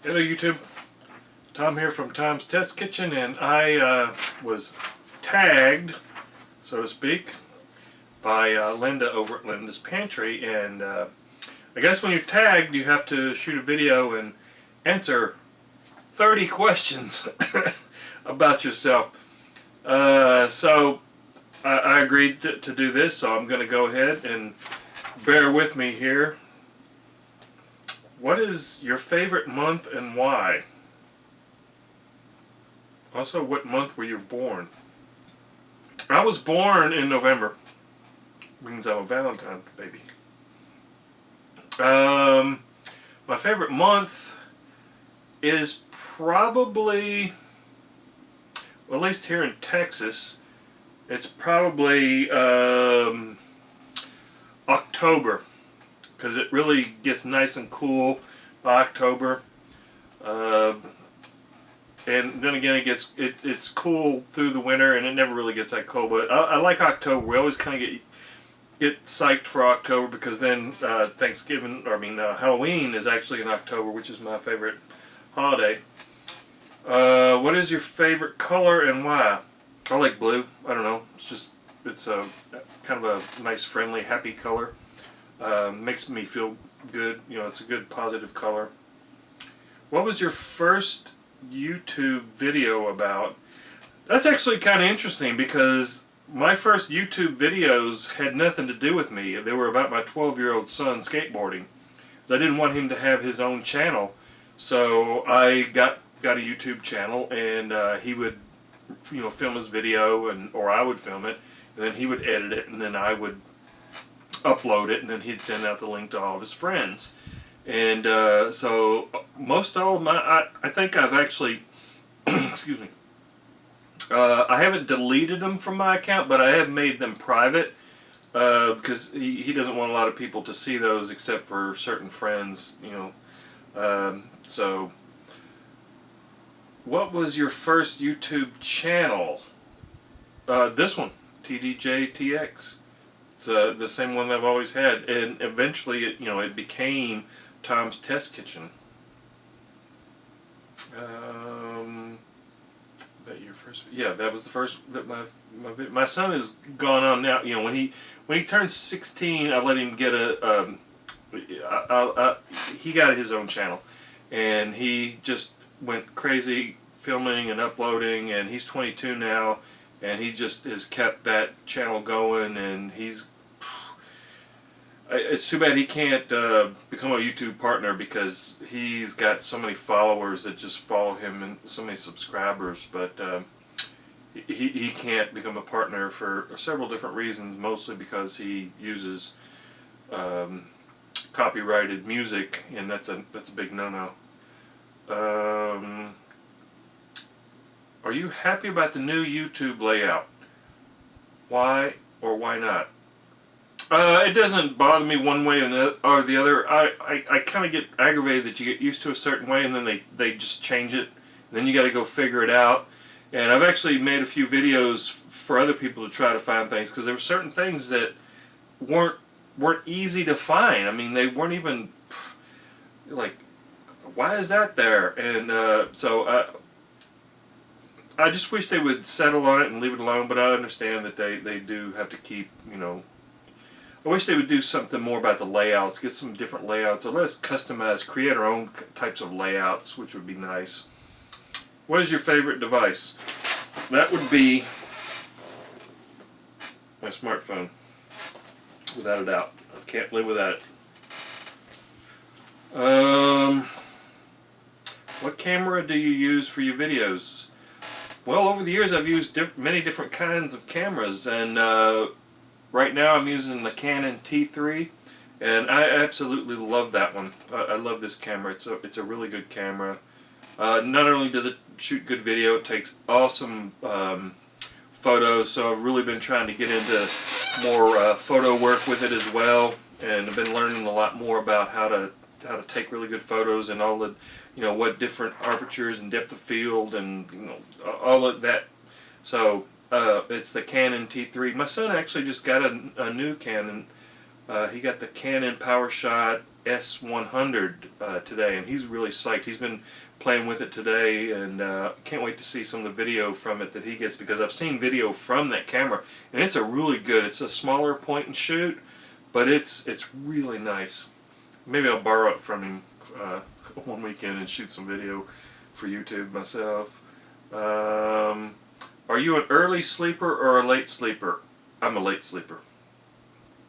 Hello YouTube, Tom here from Tom's Test Kitchen, and I was tagged, so to speak, by Linda over at Linda's Pantry, and I guess when you're tagged you have to shoot a video and answer 30 questions about yourself. So I agreed to do this, so I'm going to go ahead and bear with me here. What is your favorite month and why? Also, what month were you born? I was born in November. Means I'm a Valentine's baby. My favorite month is probably, well, at least here in Texas, it's probably October, because it really gets nice and cool by October. And then again, it's cool through the winter, and it never really gets that cold. But I like October. We always kind of get psyched for October, because then Halloween is actually in October, which is my favorite holiday. What is your favorite color and why? I like blue. I don't know. It's a kind of a nice, friendly, happy color. Makes me feel good. You know, it's a good, positive color. What was your first YouTube video about? That's actually kind of interesting, because my first YouTube videos had nothing to do with me. They were about my 12-year-old son skateboarding. I didn't want him to have his own channel, so I got a YouTube channel, and he would, film his video, or I would film it, and then he would edit it, and then I would upload it, and then he'd send out the link to all of his friends. And so most all of my, I think I've actually, excuse me, I haven't deleted them from my account, but I have made them private, because he doesn't want a lot of people to see those except for certain friends, so what was your first YouTube channel? This one, TDJTX. It's the same one I've always had, and eventually it became Tom's Test Kitchen. That your first? Yeah, that was the first that my son is gone on now. When he turns 16, I let him get he got his own channel, and he just went crazy filming and uploading, and he's 22 now, and he just has kept that channel going, and it's too bad he can't become a YouTube partner, because he's got so many followers that just follow him and so many subscribers, but he can't become a partner for several different reasons, mostly because he uses copyrighted music, and that's a big no-no. Are you happy about the new YouTube layout? Why or why not? It doesn't bother me one way or the other. I kind of get aggravated that you get used to a certain way, and then they just change it, and then you got to go figure it out. And I've actually made a few videos for other people to try to find things, because there were certain things that weren't easy to find. I mean, they weren't even like, why is that there? And so I just wish they would settle on it and leave it alone, but I understand that they do have to keep, I wish they would do something more about the layouts, get some different layouts, or let us customize, create our own types of layouts, which would be nice. What is your favorite device? That would be my smartphone, without a doubt. I can't live without it. What camera do you use for your videos? Well, over the years I've used many different kinds of cameras, and right now I'm using the Canon T3, and I absolutely love that one. I love this camera. It's a really good camera. Not only does it shoot good video, it takes awesome photos, so I've really been trying to get into more photo work with it as well, and I've been learning a lot more about how to take really good photos, and all the what different apertures and depth of field, and all of that. So it's the Canon T3. My son actually just got a new Canon. He got the Canon PowerShot S100 today, and he's really psyched. He's been playing with it today, and can't wait to see some of the video from it that he gets, because I've seen video from that camera, and it's a really good. It's a smaller point and shoot, but it's really nice. Maybe I'll borrow it from him one weekend and shoot some video for YouTube myself. Are you an early sleeper or a late sleeper? I'm a late sleeper.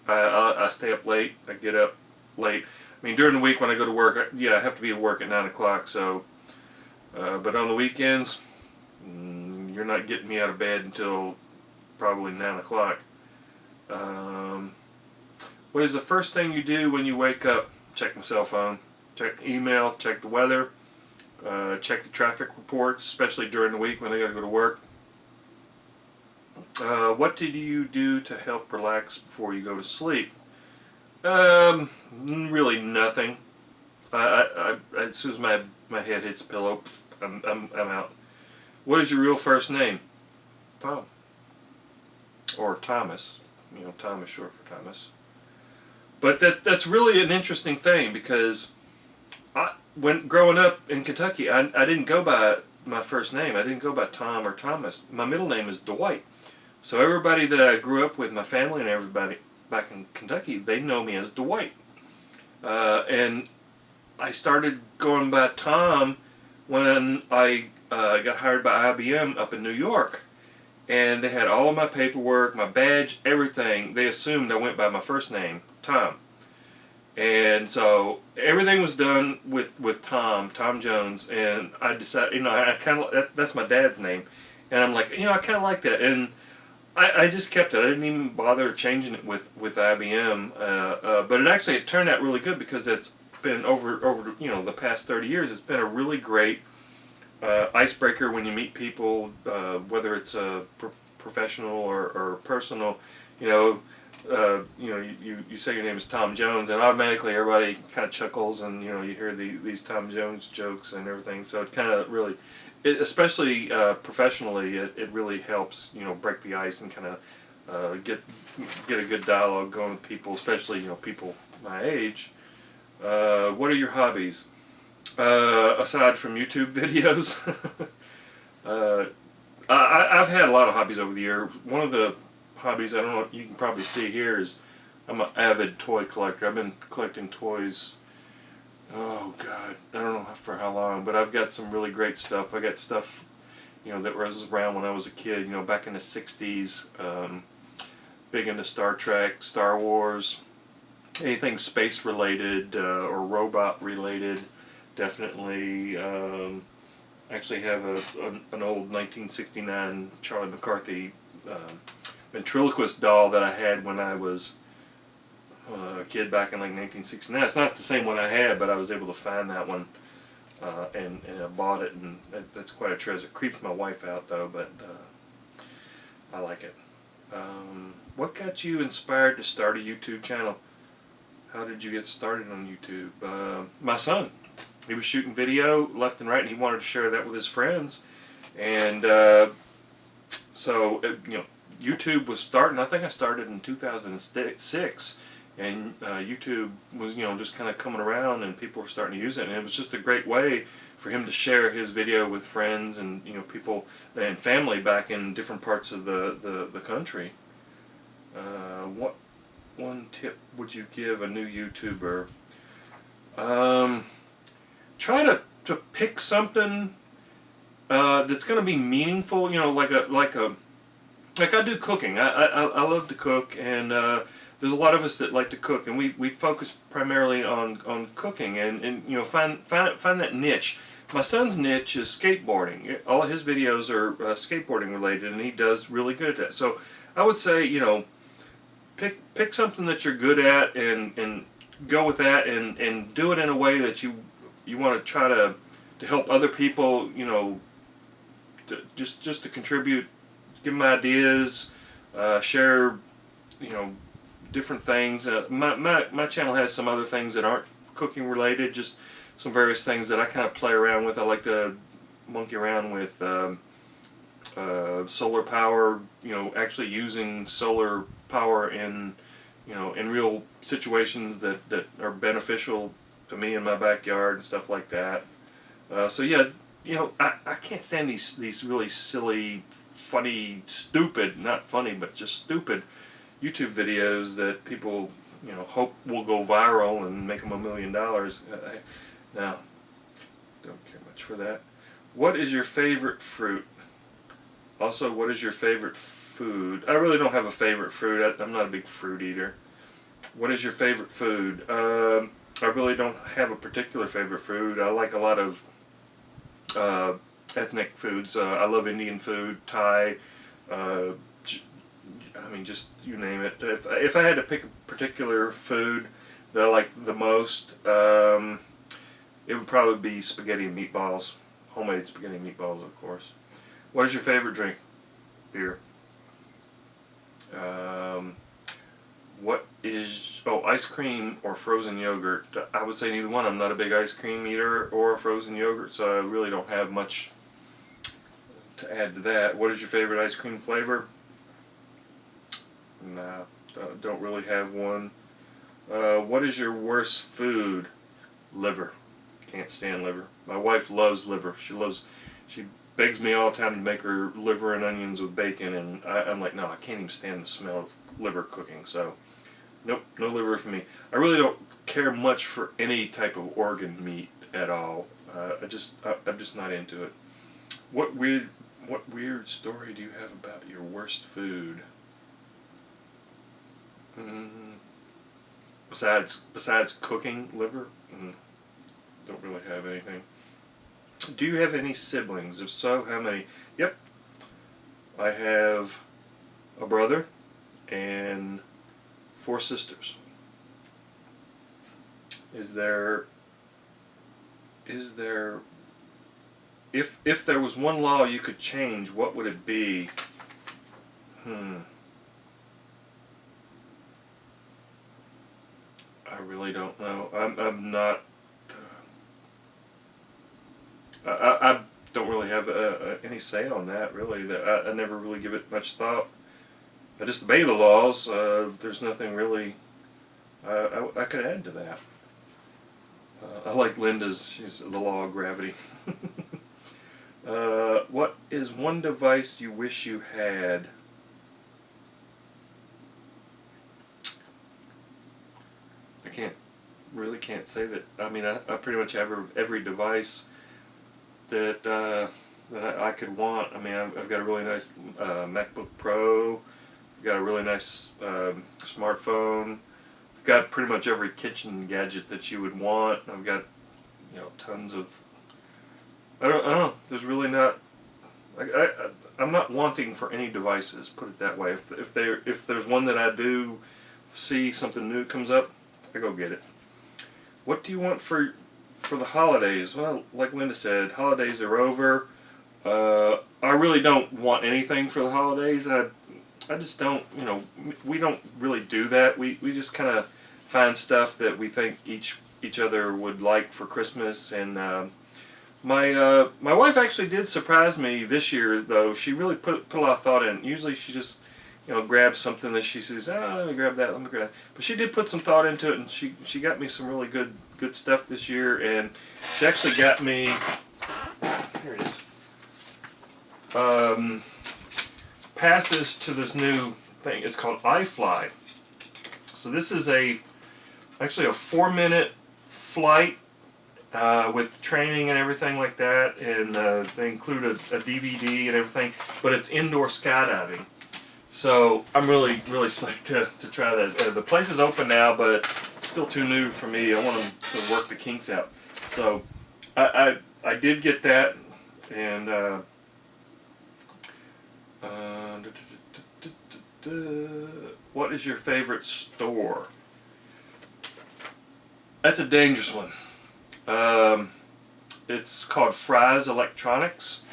I stay up late. I get up late. I mean, during the week when I go to work, I have to be at work at 9 o'clock. So, but on the weekends, you're not getting me out of bed until probably 9 o'clock. What is the first thing you do when you wake up? Check my cell phone, check email, check the weather, check the traffic reports, especially during the week when I got to go to work. What did you do to help relax before you go to sleep? Really nothing. As soon as my head hits the pillow, I'm out. What is your real first name? Tom. Or Thomas. You know, Tom is short for Thomas. But that's really an interesting thing, because when growing up in Kentucky, I didn't go by my first name. I didn't go by Tom or Thomas. My middle name is Dwight. So everybody that I grew up with, my family and everybody back in Kentucky, they know me as Dwight. And I started going by Tom when I got hired by IBM up in New York. And they had all of my paperwork, my badge, everything. They assumed I went by my first name, Tom. And so everything was done with Tom Jones. And I decided, you know, I kind of, that's my dad's name. And I'm like, you know, I kind of like that. And I just kept it. I didn't even bother changing it with IBM. But it turned out really good, because it's been over you know, the past 30 years. It's been a really great icebreaker when you meet people, whether it's professional or personal. You know, you say your name is Tom Jones, and automatically everybody kind of chuckles, and you know, you hear these Tom Jones jokes and everything. So it kind of really, especially professionally, it really helps, you know, break the ice and kind of get a good dialogue going with people, especially, you know, people my age. What are your hobbies? Aside from YouTube videos, I've had a lot of hobbies over the year. One of the hobbies, I don't know, you can probably see here, is I'm an avid toy collector. I've been collecting toys, oh God, I don't know for how long, but I've got some really great stuff. I got stuff, you know, that was around when I was a kid, you know, back in the 60s, big into Star Trek, Star Wars, anything space related or robot related. Definitely. Actually have an old 1969 Charlie McCarthy ventriloquist doll that I had when I was a kid back in like 1969. It's not the same one I had, but I was able to find that one, and I bought it, and that's quite a treasure. It creeps my wife out though, but I like it. What got you inspired to start a YouTube channel? How did you get started on YouTube? My son. He was shooting video left and right, and he wanted to share that with his friends. And so, you know, YouTube was starting. I think I started in 2006, and YouTube was, you know, just kind of coming around, and people were starting to use it. And it was just a great way for him to share his video with friends and, you know, people and family back in different parts of the country. What one tip would you give a new YouTuber? Try to pick something that's going to be meaningful. You know, like I do cooking. I love to cook, and there's a lot of us that like to cook, and we focus primarily on cooking, and you know, find that niche. My son's niche is skateboarding. All of his videos are skateboarding related, and he does really good at that. So I would say, you know, pick something that you're good at, and go with that, and do it in a way that you want to try to help other people, you know, just to contribute, give them ideas, share, you know, different things. My channel has some other things that aren't cooking related, just some various things that I kind of play around with. I like to monkey around with solar power, you know, actually using solar power in you know, in real situations that are beneficial to me in my backyard and stuff like that. So yeah, you know, I can't stand these really silly, funny, stupid, not funny, but just stupid YouTube videos that people, you know, hope will go viral and make them $1 million. No, don't care much for that. What is your favorite fruit? Also, what is your favorite food? I really don't have a favorite fruit. I'm not a big fruit eater. What is your favorite food? I really don't have a particular favorite food. I like a lot of ethnic foods. I love Indian food, Thai. I mean, just you name it. If I had to pick a particular food that I like the most, it would probably be spaghetti and meatballs. Homemade spaghetti and meatballs, of course. What is your favorite drink? Beer. What is, ice cream or frozen yogurt? I would say neither one. I'm not a big ice cream eater or frozen yogurt, so I really don't have much to add to that. What is your favorite ice cream flavor? Nah, don't really have one. What is your worst food? Liver. Can't stand liver. My wife loves liver. She begs me all the time to make her liver and onions with bacon, and I'm like, no, I can't even stand the smell of liver cooking, so nope, no liver for me. I really don't care much for any type of organ meat at all. I'm just not into it. What weird story do you have about your worst food? Besides cooking liver? Don't really have anything. Do you have any siblings? If so, how many? Yep. I have a brother and 4 sisters. Is there if there was one law you could change, what would it be? I really don't know. I'm not. I don't really have any say on that, really. I never really give it much thought. I just obey the laws. There's nothing really I could add to that. I like Linda's. She's the law of gravity. What is one device you wish you had? I can't say that. I mean, I pretty much have every device that I could want. I mean, I've got a really nice MacBook Pro. I've got a really nice smartphone. I've got pretty much every kitchen gadget that you would want. I've got, you know, tons of. I don't know. There's really not. I'm not wanting for any devices. Put it that way. If there's one that I do see something new comes up, I go get it. What do you want for the holidays? Well, like Linda said, holidays are over. I really don't want anything for the holidays. I just don't, you know, we don't really do that. We just kind of find stuff that we think each other would like for Christmas. And my wife actually did surprise me this year, though. She really put a lot of thought in. Usually she just, you know, grabs something that she says, let me grab that, let me grab that. But she did put some thought into it, and she got me some really good stuff this year. And she actually got me, here it is, passes to this new thing. It's called iFly. So this is actually a 4-minute flight with training and everything like that, and they include a DVD and everything, but it's indoor skydiving. So I'm really psyched to try that. The place is open now, but it's still too new for me. I want them to work the kinks out. So I did get that, and what is your favorite store? That's a dangerous one. It's called Fry's Electronics.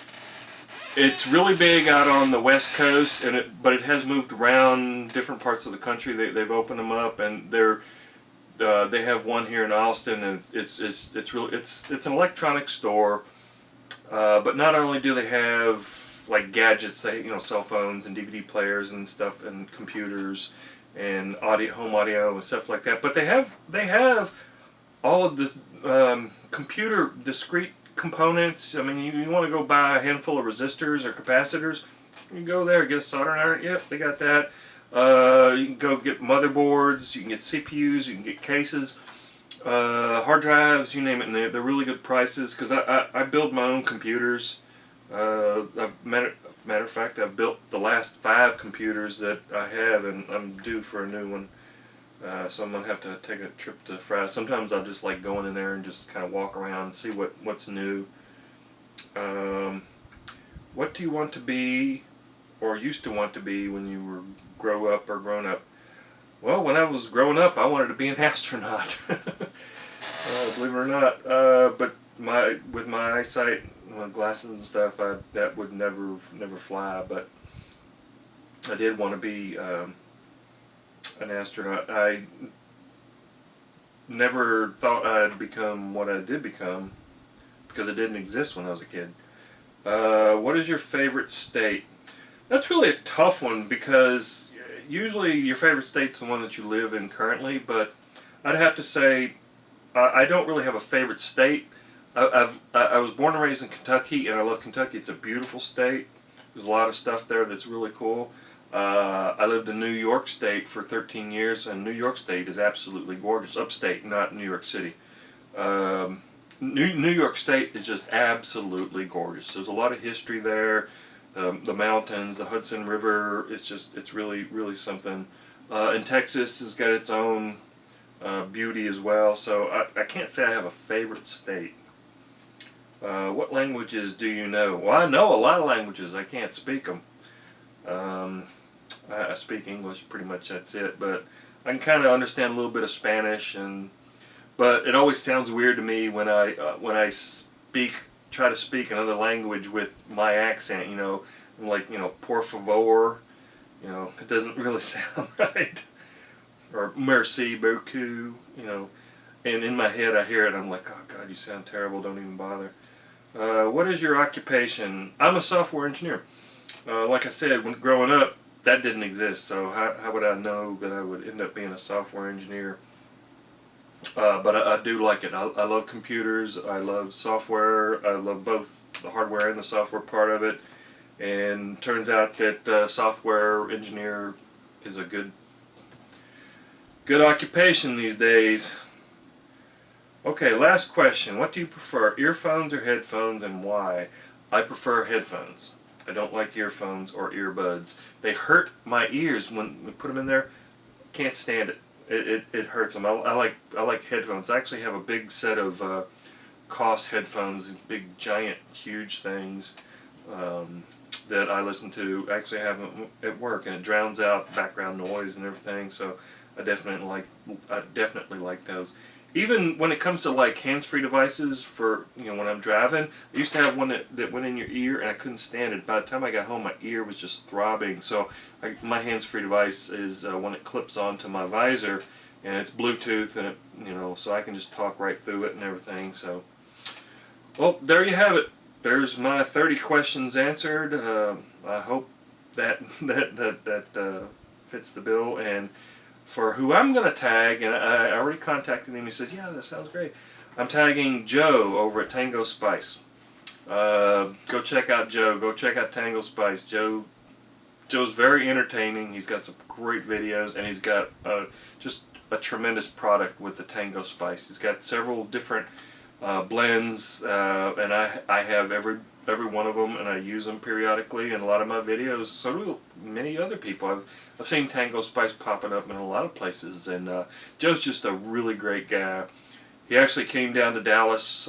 It's really big out on the West Coast, but it has moved around different parts of the country. They've opened them up, and they have one here in Austin, and it's an electronics store. But not only do they have like gadgets, cell phones and DVD players and stuff and computers. and audio, home audio and stuff like that. But they have all of this computer discrete components. I mean, you want to go buy a handful of resistors or capacitors, you go there, get a soldering iron. Yep, they got that. You can go get motherboards, you can get CPUs, you can get cases, hard drives, you name it, and they're really good prices, because I build my own computers. Matter of fact, I've built the last 5 computers that I have, and I'm due for a new one. So I'm going to have to take a trip to Fry's. Sometimes I just like going in there and just kind of walk around and see what's new. What do you want to be, or used to want to be, when you were grown up? Well, when I was growing up, I wanted to be an astronaut. Believe it or not. But with my eyesight, my glasses and stuff, that would never fly. But I did want to be an astronaut. I never thought I'd become what I did become, because it didn't exist when I was a kid. What is your favorite state? That's really a tough one, because usually your favorite state's the one that you live in currently, but I'd have to say I don't really have a favorite state. I was born and raised in Kentucky, and I love Kentucky. It's a beautiful state. There's a lot of stuff there that's really cool. I lived in New York State for 13 years, and New York State is absolutely gorgeous. Upstate, not New York City. New York State is just absolutely gorgeous. There's a lot of history there. The mountains, the Hudson River, it's really something. And Texas has got its own beauty as well. So I can't say I have a favorite state. What languages do you know? Well, I know a lot of languages. I can't speak them. I speak English, pretty much, that's it. But I can kind of understand a little bit of Spanish, but it always sounds weird to me when I try to speak another language with my accent. You know, I'm like, por favor. You know, it doesn't really sound right. Or merci beaucoup. You know, and in my head I hear it, and I'm like, oh God, you sound terrible. Don't even bother. What is your occupation? I'm a software engineer. Like I said, when growing up, that didn't exist, so how would I know that I would end up being a software engineer? But I do like it. I love computers, I love software, I love both the hardware and the software part of it, and turns out that software engineer is a good occupation these days. Okay, last question. What do you prefer, earphones or headphones, and why? I prefer headphones. I don't like earphones or earbuds. They hurt my ears when we put them in there. Can't stand it. It hurts them. I like headphones. I actually have a big set of Koss headphones, big, giant, huge things that I listen to. Actually, I have them at work, and it drowns out background noise and everything. So I definitely like those. Even when it comes to like hands-free devices for, when I'm driving, I used to have one that went in your ear, and I couldn't stand it. By the time I got home, my ear was just throbbing. So my hands-free device is one that clips onto my visor, and it's Bluetooth, and it, so I can just talk right through it and everything. So, well, there you have it. There's my 30 questions answered. I hope that fits the bill. And for who I'm going to tag, and I already contacted him. He says, yeah, that sounds great. I'm tagging Joe over at TangoSpice. Go check out Joe. Go check out TangoSpice. Joe's very entertaining. He's got some great videos, and he's got just a tremendous product with the TangoSpice. He's got several different blends, and I have every one of them, and I use them periodically in a lot of my videos. So do many other people. I've seen TangoSpice popping up in a lot of places, and Joe's just a really great guy. He actually came down to Dallas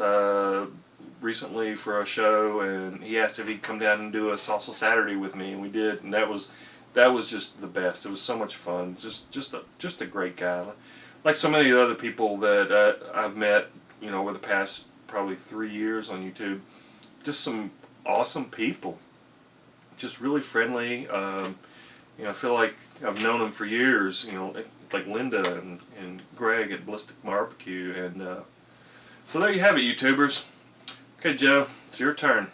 recently for a show, and he asked if he'd come down and do a Salsa Saturday with me, and we did, and that was just the best. It was so much fun. Just a great guy. Like so many other people that I've met, over the past probably 3 years on YouTube. Just some awesome people. Just really friendly. I feel like I've known them for years. Like Linda and Greg at Ballistic Barbecue, and so there you have it, YouTubers. Okay, Joe, it's your turn.